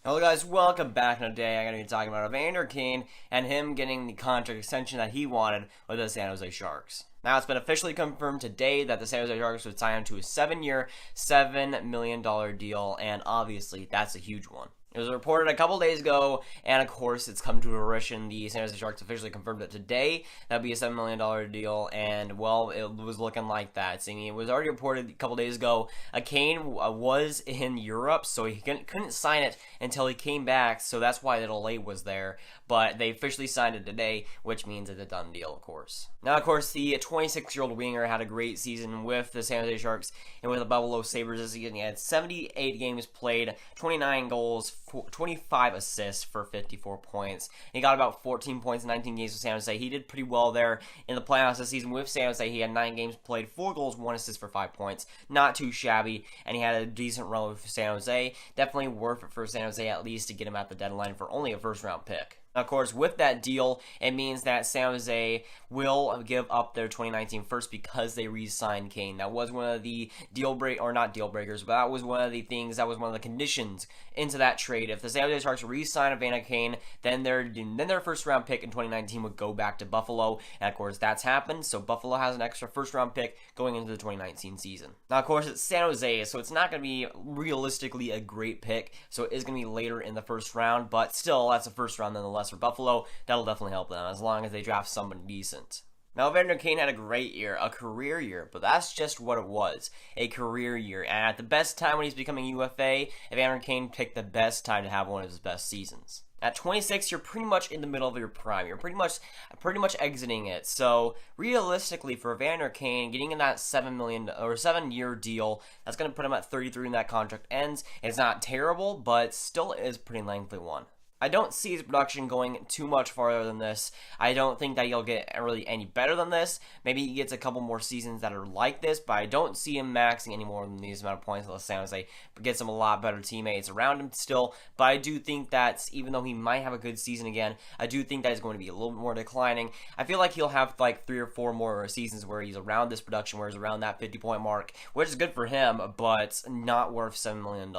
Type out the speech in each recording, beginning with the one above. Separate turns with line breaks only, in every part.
Hello guys, welcome back. Today I'm going to be talking about Evander Kane and him getting the contract extension that he wanted with the San Jose Sharks. Now it's been officially confirmed today that the San Jose Sharks would sign him to a 7-year, $7 million deal, and obviously that's a huge one. It was reported a couple days ago, and of course, it's come to fruition. The San Jose Sharks officially confirmed it today. That'd be a $7 million deal, and well, it was looking like that. Seeing it was already reported a couple days ago. Kane was in Europe, so he couldn't sign it until he came back, so that's why the delay was there. But they officially signed it today, which means it's a done deal, of course. Now, of course, the 26-year-old winger had a great season with the San Jose Sharks and with the Buffalo Sabres this season. He had 78 games played, 29 goals, 25 assists for 54 points. He got about 14 points in 19 games with San Jose. He did pretty well there in the playoffs this season with San Jose. He had 9 games played, 4 goals, 1 assist for 5 points. Not too shabby, and he had a decent run with San Jose. Definitely worth it for San Jose at least to get him at the deadline for only a first-round pick. Of course, with that deal, it means that San Jose will give up their 2019 first because they re-signed Kane. That was one of the not deal breakers, but that was one of the things, that was one of the conditions into that trade. If the San Jose Sharks re-sign Evander Kane, then their first round pick in 2019 would go back to Buffalo, and of course that's happened, so Buffalo has an extra first round pick going into the 2019 season. Now, of course, it's San Jose, so it's not going to be realistically a great pick, so it is going to be later in the first round, but still, that's a first round nonetheless for Buffalo. That'll definitely help them as long as they draft somebody decent. Now, Evander Kane had a great year, a career year, but that's just what it was, a career year. And at the best time when he's becoming UFA, Evander Kane picked the best time to have one of his best seasons. At 26, you're pretty much in the middle of your prime. You're pretty much exiting it. So realistically, for Evander Kane, getting in that $7-year deal, that's going to put him at 33 when that contract ends. It's not terrible, but still is a pretty lengthy one. I don't see his production going too much farther than this. I don't think that he'll get really any better than this. Maybe he gets a couple more seasons that are like this, but I don't see him maxing any more than these amount of points unless San Jose gets him a lot better teammates around him still. But I do think that even though he might have a good season again, I do think that he's going to be a little bit more declining. I feel like he'll have like 3 or 4 more seasons where he's around this production, where he's around that 50-point mark, which is good for him, but not worth $7 million.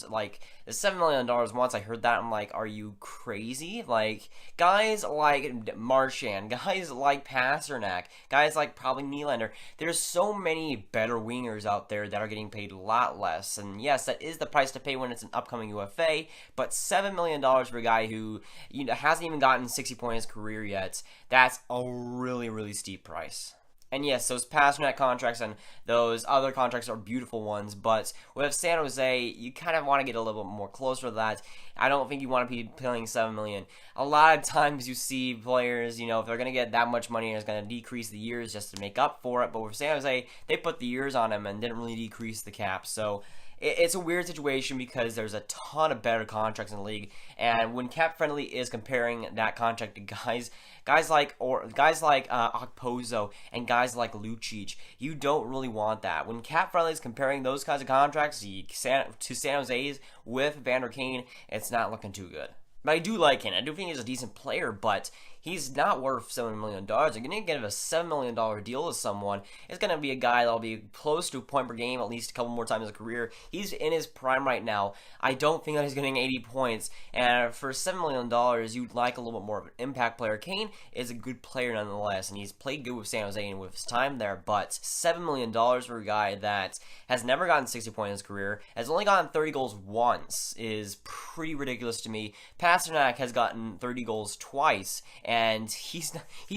Like, the $7 million, once I heard that, I'm like, are you crazy? Like, guys like Marchand, guys like Pasternak, guys like probably Nylander, there's so many better wingers out there that are getting paid a lot less. And yes, that is the price to pay when it's an upcoming UFA, but $7 million for a guy who hasn't even gotten 60 points in his career yet, that's a really, really steep price. And yes, those Pasternak contracts and those other contracts are beautiful ones, but with San Jose, you kind of want to get a little bit more closer to that. I don't think you want to be paying $7 million. A lot of times you see players, if they're going to get that much money, it's going to decrease the years just to make up for it. But with San Jose, they put the years on him and didn't really decrease the cap. So it's a weird situation because there's a ton of better contracts in the league, and when Cap Friendly is comparing that contract to guys like Okposo and guys like Lucic, you don't really want that. When Cap Friendly is comparing those kinds of contracts to San Jose's with Evander Kane, it's not looking too good. But I do like him. I do think he's a decent player, but he's not worth $7 million. You're going to give a $7 million deal to someone. It's going to be a guy that'll be close to a point per game at least a couple more times in his career. He's in his prime right now. I don't think that he's getting 80 points. And for $7 million, you'd like a little bit more of an impact player. Kane is a good player nonetheless, and he's played good with San Jose and with his time there. But $7 million for a guy that has never gotten 60 points in his career, has only gotten 30 goals once, is pretty ridiculous to me. Pasternak has gotten 30 goals twice, and he's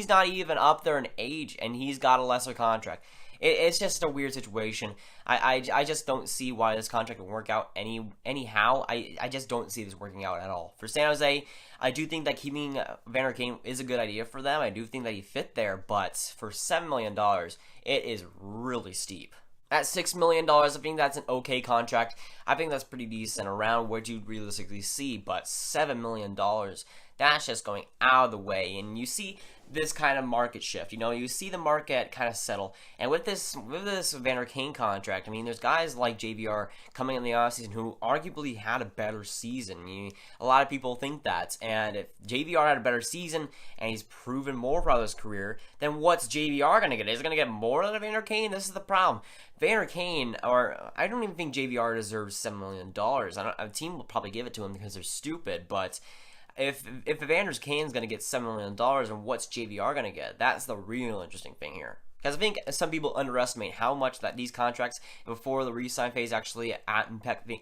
not even up there in age, and he's got a lesser contract. It's just a weird situation. I just don't see why this contract would work out anyhow. I just don't see this working out at all. For San Jose, I do think that keeping Evander Kane is a good idea for them. I do think that he fit there, but for $7 million, it is really steep. At $6 million, I think that's an okay contract. I think that's pretty decent, around what you'd realistically see, but $7 million, That's just going out of the way, and you see this kind of market shift. You see the market kind of settle, and with this Evander Kane contract, I mean, there's guys like JVR coming in the offseason who arguably had a better season. A lot of people think that, and if JVR had a better season and he's proven more throughout his career, then what's JVR gonna get? Is he gonna get more than Evander Kane? This is the problem. Evander Kane, or I don't even think JVR deserves $7 million. A team will probably give it to him because they're stupid, but if Evander Kane's going to get $7 million, and what's JVR going to get? That's the real interesting thing here. Because I think some people underestimate how much that these contracts before the re-sign phase actually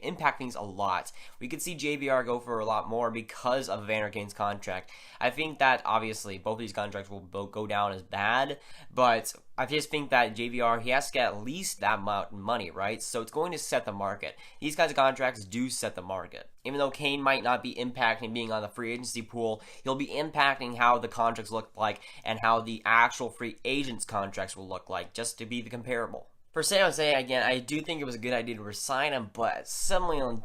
impact things a lot. We could see JVR go for a lot more because of Evander Kane's contract. I think that obviously both of these contracts will both go down as bad, but I just think that JVR, he has to get at least that amount of money, right? So it's going to set the market. These kinds of contracts do set the market. Even though Kane might not be impacting being on the free agency pool, he'll be impacting how the contracts look like and how the actual free agents' contracts will look like, just to be the comparable. For San Jose, again, I do think it was a good idea to resign him, but $7 million,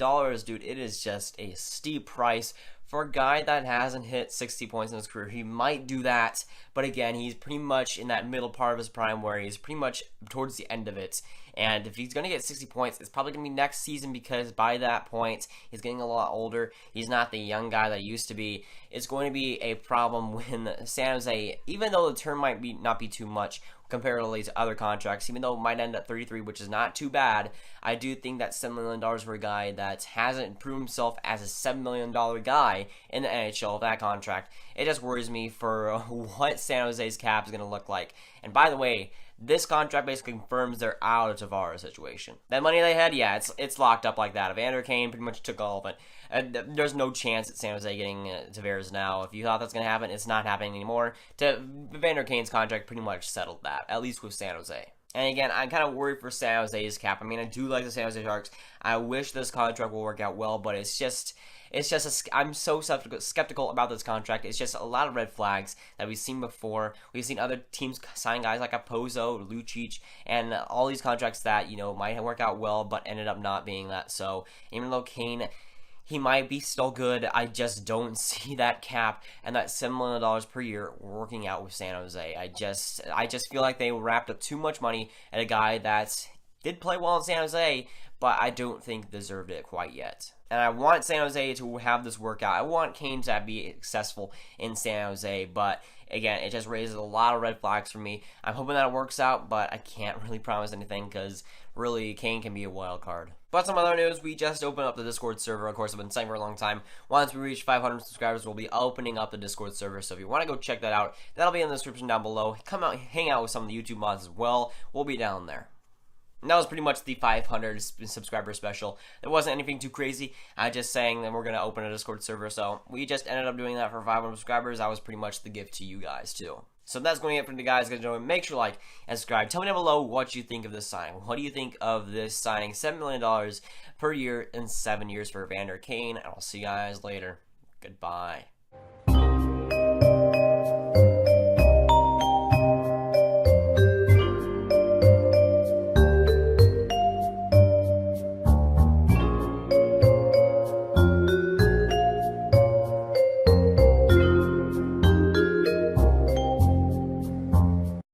dude, it is just a steep price. For a guy that hasn't hit 60 points in his career, he might do that, but again, he's pretty much in that middle part of his prime where he's pretty much towards the end of it. And if he's going to get 60 points, it's probably going to be next season because by that point, he's getting a lot older. He's not the young guy that he used to be. It's going to be a problem when San Jose, even though the term might not be too much comparatively to other contracts, even though it might end at 33, which is not too bad, I do think that $7 million for a guy that hasn't proven himself as a $7 million guy in the NHL, that contract, it just worries me for what San Jose's cap is going to look like. And by the way, this contract basically confirms they're out of Tavares' situation. That money they had, yeah, it's locked up like that. Evander Kane pretty much took all of it. There's no chance at San Jose getting Tavares now. If you thought that's going to happen, it's not happening anymore. Evander Kane's contract pretty much settled that, at least with San Jose. And again, I'm kind of worried for San Jose's cap. I mean, I do like the San Jose Sharks. I wish this contract will work out well, but I'm so skeptical about this contract. It's just a lot of red flags that we've seen before. We've seen other teams sign guys like Pozo, Lucic, and all these contracts that, might work out well, but ended up not being that. So even though Kane, he might be still good, I just don't see that cap and that $7 million per year working out with San Jose. I just feel like they wrapped up too much money at a guy that did play well in San Jose, but I don't think deserved it quite yet. And I want San Jose to have this work out. I want Kane to be successful in San Jose, but again, it just raises a lot of red flags for me. I'm hoping that it works out, but I can't really promise anything because really, Kane can be a wild card. But some other news, we just opened up the Discord server. Of course, I've been saying for a long time, once we reach 500 subscribers, we'll be opening up the Discord server. So if you want to go check that out, that'll be in the description down below. Come out, hang out with some of the YouTube mods as well. We'll be down there. And that was pretty much the 500 subscriber special. There wasn't anything too crazy. I just saying that we're going to open a Discord server. So we just ended up doing that for 500 subscribers. That was pretty much the gift to you guys too. So that's going to be it for the guys. Make sure to like and subscribe. Tell me down below what you think of this signing. What do you think of this signing? $7 million per year in 7 years for Evander Kane. And I'll see you guys later. Goodbye.